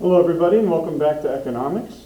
Hello everybody and welcome back to economics.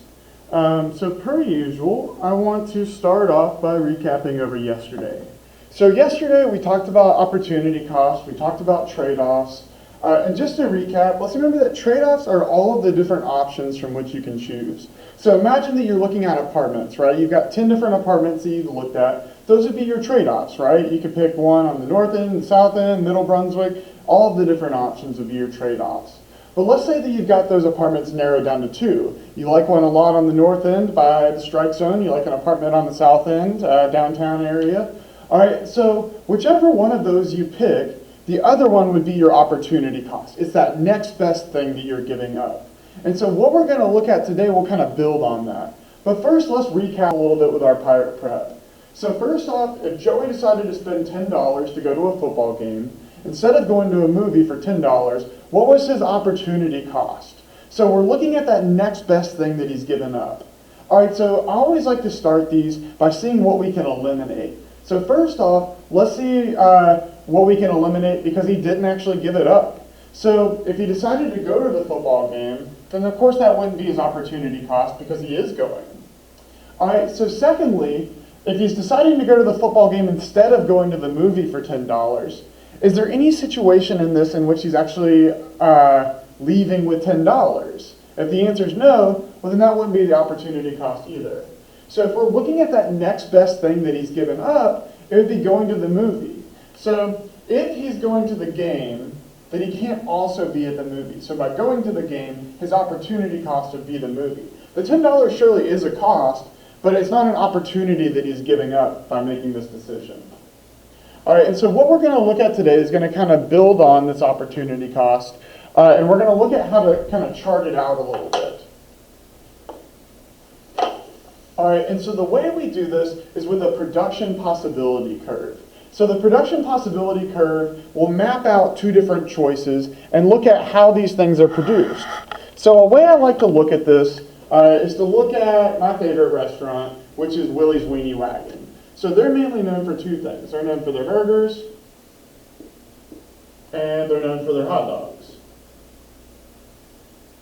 So per usual, I want to start off by recapping over yesterday. So yesterday we talked about opportunity cost, we talked about trade-offs, and just to recap, let's remember that trade-offs are all of the different options from which you can choose. So imagine that you're looking at apartments, right? You've got 10 different apartments that you've looked at. Those would be your trade-offs, right? You could pick one on the north end, the south end, Middle Brunswick, all of the different options would be your trade-offs. But let's say that you've got those apartments narrowed down to two. You like one a lot on the north end by the strike zone. You like an apartment on the south end, downtown area. All right, so whichever one of those you pick, the other one would be your opportunity cost. It's that next best thing that you're giving up. And so what we're going to look at today will kind of build on that. But first, let's recap a little bit with our pirate prep. So first off, if Joey decided to spend $10 to go to a football game, instead of going to a movie for $10, what was his opportunity cost? So we're looking at that next best thing that he's given up. All right, so I always like to start these by seeing what we can eliminate. So first off, let's see what we can eliminate because he didn't actually give it up. So if he decided to go to the football game, then of course that wouldn't be his opportunity cost because he is going. All right, so secondly, if he's deciding to go to the football game instead of going to the movie for $10, is there any situation in this in which he's actually leaving with $10? If the answer is no, well then that wouldn't be the opportunity cost either. So if we're looking at that next best thing that he's given up, it would be going to the movie. So if he's going to the game, then he can't also be at the movie. So by going to the game, his opportunity cost would be the movie. The $10 surely is a cost, but it's not an opportunity that he's giving up by making this decision. All right, and so what we're going to look at today is going to kind of build on this opportunity cost, and we're going to look at how to kind of chart it out a little bit. All right, and so the way we do this is with a production possibility curve. So the production possibility curve will map out two different choices and look at how these things are produced. So a way I like to look at this is to look at my favorite restaurant, which is Willie's Weenie Wagon. So they're mainly known for two things. They're known for their burgers, and they're known for their hot dogs.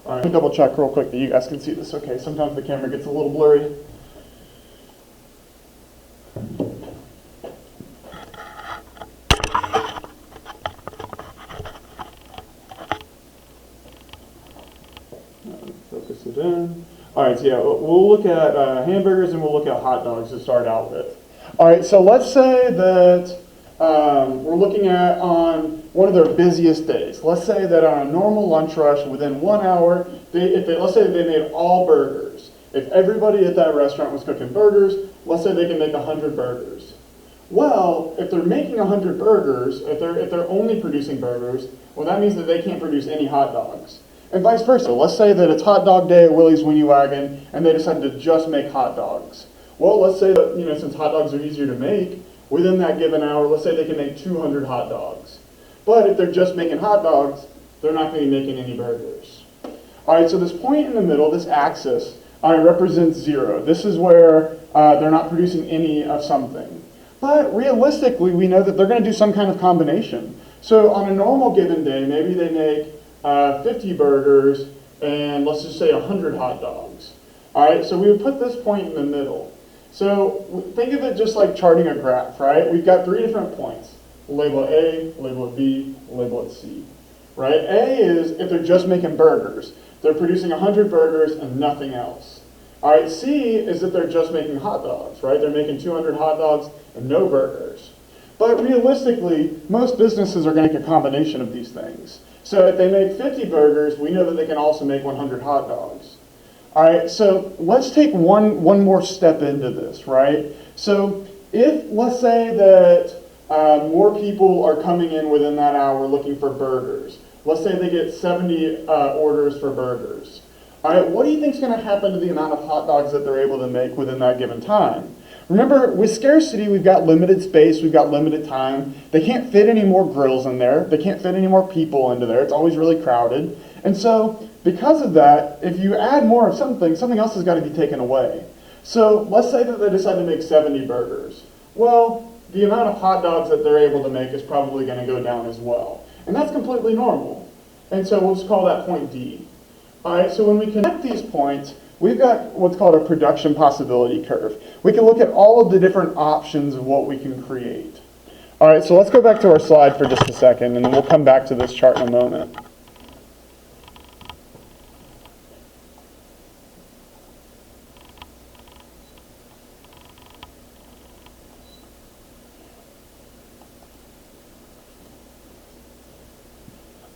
All right, let me double check real quick that you guys can see this okay. Sometimes the camera gets a little blurry. Focus it in. All right, so yeah, we'll look at hamburgers and we'll look at hot dogs to start out with. All right, so let's say that we're looking at on one of their busiest days. Let's say that on a normal lunch rush, within 1 hour, let's say they made all burgers. If everybody at that restaurant was cooking burgers, let's say they can make 100 burgers. Well, if they're making 100 burgers, if they're only producing burgers, well, that means that they can't produce any hot dogs. And vice versa. Let's say that it's hot dog day at Willie's Weenie Wagon, and they decided to just make hot dogs. Well, let's say that, since hot dogs are easier to make, within that given hour, let's say they can make 200 hot dogs. But if they're just making hot dogs, they're not going to be making any burgers. All right, so this point in the middle, this axis, represents 0. This is where they're not producing any of something. But realistically, we know that they're going to do some kind of combination. So on a normal given day, maybe they make 50 burgers and let's just say 100 hot dogs. All right, so we would put this point in the middle. So think of it just like charting a graph, right? We've got 3 different points. We'll label it A, label it B, label it C, right? A is if they're just making burgers. They're producing 100 burgers and nothing else. All right, C is if they're just making hot dogs, right? They're making 200 hot dogs and no burgers. But realistically, most businesses are going to make a combination of these things. So if they make 50 burgers, we know that they can also make 100 hot dogs. All right, so let's take one more step into this, right? So if, let's say that more people are coming in within that hour looking for burgers. Let's say they get 70 orders for burgers. All right, what do you think is going to happen to the amount of hot dogs that they're able to make within that given time? Remember, with scarcity, we've got limited space, we've got limited time. They can't fit any more grills in there. They can't fit any more people into there. It's always really crowded. And so, because of that, if you add more of something else has got to be taken away. So, let's say that they decide to make 70 burgers. Well, the amount of hot dogs that they're able to make is probably going to go down as well. And that's completely normal. And so, we'll just call that point D. All right, so when we connect these points, we've got what's called a production possibility curve. We can look at all of the different options of what we can create. All right, so let's go back to our slide for just a second, and then we'll come back to this chart in a moment.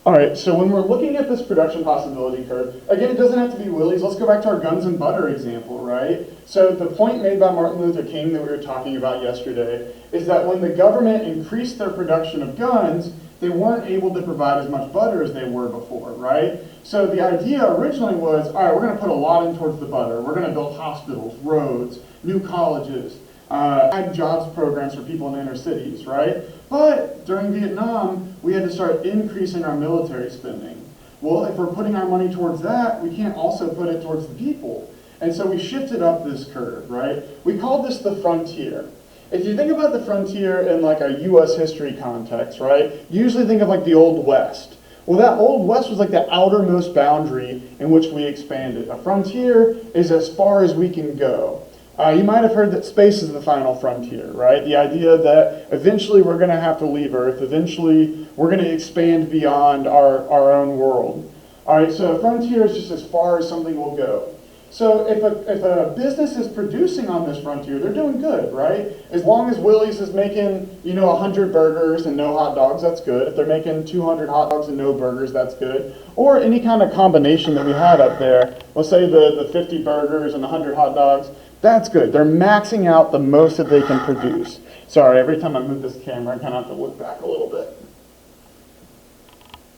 All right, so when we're looking at this production possibility curve, again, it doesn't have to be Willys. Let's go back to our guns and butter example, right? So the point made by Martin Luther King that we were talking about yesterday is that when the government increased their production of guns, they weren't able to provide as much butter as they were before, right? So the idea originally was, all right, we're going to put a lot in towards the butter. We're going to build hospitals, roads, new colleges, add jobs programs for people in inner cities, right? But during Vietnam, we had to start increasing our military spending. Well, if we're putting our money towards that, we can't also put it towards the people. And so we shifted up this curve, right? We called this the frontier. If you think about the frontier in like a U.S. history context, right? You usually think of like the Old West. Well, that Old West was like the outermost boundary in which we expanded. A frontier is as far as we can go. You might have heard that space is the final frontier, right? The idea that eventually we're going to have to leave Earth. Eventually we're going to expand beyond our own world. All right, so a frontier is just as far as something will go. So if a business is producing on this frontier, they're doing good, right? As long as Willys is making, 100 burgers and no hot dogs, that's good. If they're making 200 hot dogs and no burgers, that's good. Or any kind of combination that we had up there. Let's say the 50 burgers and 100 hot dogs. That's good. They're maxing out the most that they can produce. Sorry, every time I move this camera, I kind of have to look back a little bit.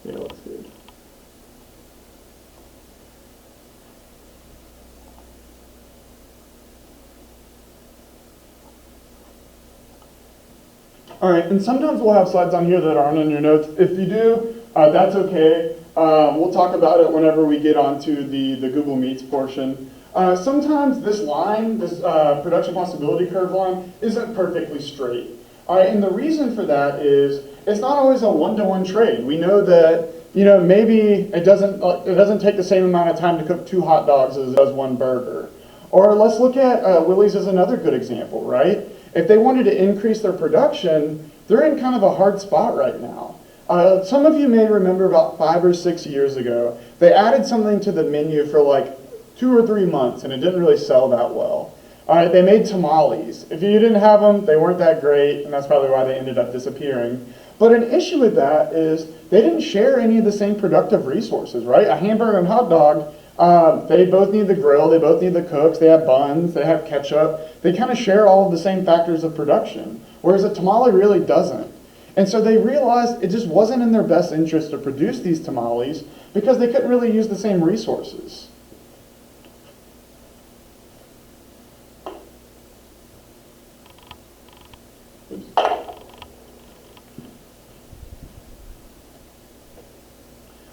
Yeah, that's good. All right, and sometimes we'll have slides on here that aren't in your notes. If you do, that's okay. We'll talk about it whenever we get onto the Google Meets portion. Sometimes this line, this production possibility curve line, isn't perfectly straight. All right, and the reason for that is it's not always a one-to-one trade. We know that maybe it doesn't take the same amount of time to cook 2 hot dogs as it does 1 burger. Or let's look at Willys as another good example, right? If they wanted to increase their production, they're in kind of a hard spot right now. Some of you may remember about 5 or 6 years ago, they added something to the menu for like 2 or 3 months, and it didn't really sell that well. All right, they made tamales. If you didn't have them, they weren't that great, and that's probably why they ended up disappearing. But an issue with that is they didn't share any of the same productive resources, right? A hamburger and hot dog, they both need the grill, they both need the cooks, they have buns, they have ketchup. They kind of share all of the same factors of production, whereas a tamale really doesn't. And so they realized it just wasn't in their best interest to produce these tamales because they couldn't really use the same resources.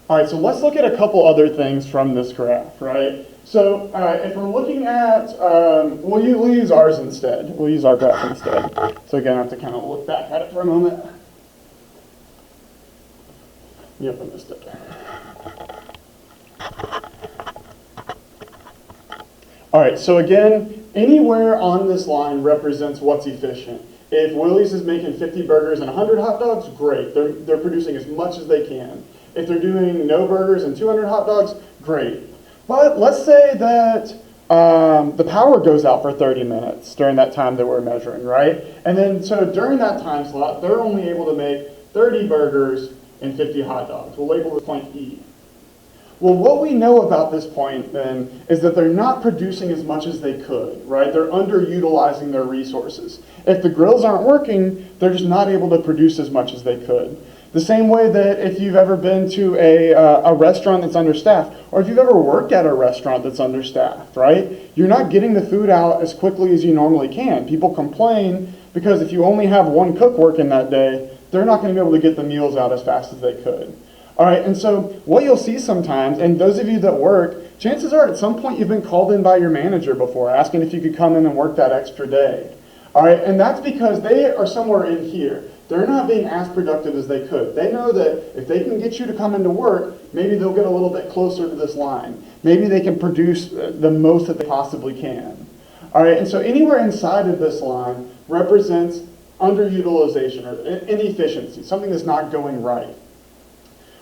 All right, so let's look at a couple other things from this graph, right? So if we're looking at, we'll use ours instead. We'll use our graph instead. So again, I have to kind of look back at it for a moment. Yep, I missed it. All right, so again, anywhere on this line represents what's efficient. If Willys is making 50 burgers and 100 hot dogs, great. They're producing as much as they can. If they're doing no burgers and 200 hot dogs, great. But let's say that the power goes out for 30 minutes during that time that we're measuring, right? And then so during that time slot, they're only able to make 30 burgers and 50 hot dogs. We'll label this point E. Well, what we know about this point then is that they're not producing as much as they could, right? They're underutilizing their resources. If the grills aren't working, they're just not able to produce as much as they could. The same way that if you've ever been to a restaurant that's understaffed, or if you've ever worked at a restaurant that's understaffed, right? You're not getting the food out as quickly as you normally can. People complain because if you only have one cook working that day, they're not going to be able to get the meals out as fast as they could. All right, and so what you'll see sometimes, and those of you that work, chances are at some point you've been called in by your manager before, asking if you could come in and work that extra day. All right, and that's because they are somewhere in here. they're not being as productive as they could. They know that if they can get you to come into work, maybe they'll get a little bit closer to this line. Maybe they can produce the most that they possibly can. All right, and so anywhere inside of this line represents underutilization or inefficiency, something that's not going right.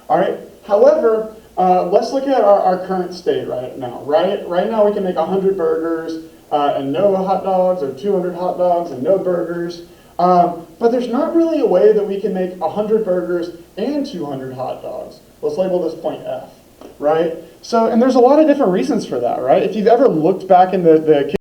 All right, however, let's look at our current state right now. Right now we can make 100 burgers and no hot dogs, or 200 hot dogs and no burgers. But there's not really a way that we can make 100 burgers and 200 hot dogs. Let's label this point F, right? So, and there's a lot of different reasons for that, right? If you've ever looked back in the